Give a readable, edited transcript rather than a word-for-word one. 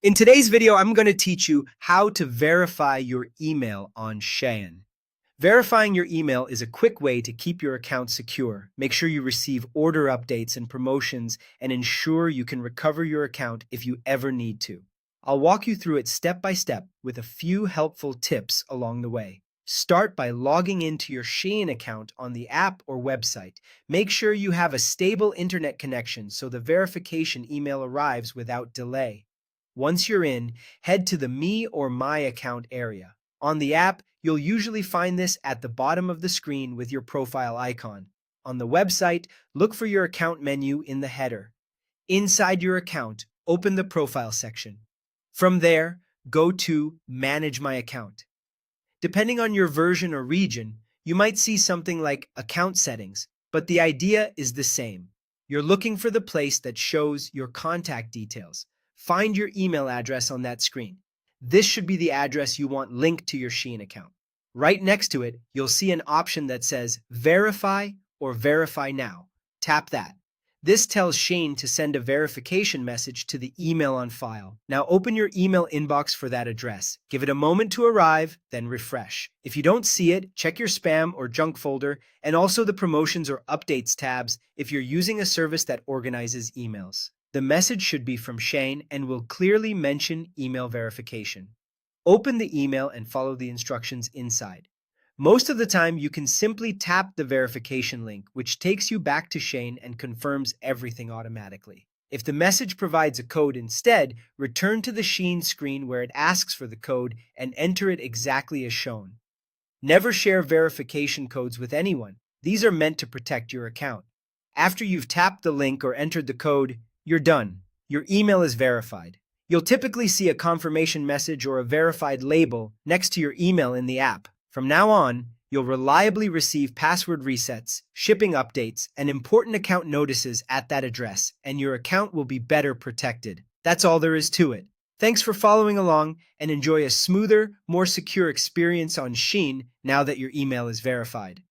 In today's video, I'm going to teach you how to verify your email on Shein. Verifying your email is a quick way to keep your account secure. Make sure you receive order updates and promotions and ensure you can recover your account if you ever need to. I'll walk you through it step by step with a few helpful tips along the way. Start by logging into your Shein account on the app or website. Make sure you have a stable internet connection so the verification email arrives without delay. Once you're in, head to the Me or My Account area. On the app, you'll usually find this at the bottom of the screen with your profile icon. On the website, look for your account menu in the header. Inside your account, open the Profile section. From there, go to Manage My Account. Depending on your version or region, you might see something like Account Settings, but the idea is the same. You're looking for the place that shows your contact details. Find your email address on that screen. This should be the address you want linked to your Shein account. Right next to it, you'll see an option that says Verify or Verify Now. Tap that. This tells Shein to send a verification message to the email on file. Now open your email inbox for that address. Give it a moment to arrive, then refresh. If you don't see it, check your spam or junk folder, and also the promotions or updates tabs if you're using a service that organizes emails. The message should be from Shein and will clearly mention email verification. Open the email and follow the instructions inside. Most of the time, you can simply tap the verification link, which takes you back to Shein and confirms everything automatically. If the message provides a code instead, return to the Shein screen where it asks for the code and enter it exactly as shown. Never share verification codes with anyone. These are meant to protect your account. After you've tapped the link or entered the code, you're done. Your email is verified. You'll typically see a confirmation message or a verified label next to your email in the app. From now on, you'll reliably receive password resets, shipping updates, and important account notices at that address, and your account will be better protected. That's all there is to it. Thanks for following along, and enjoy a smoother, more secure experience on Shein now that your email is verified.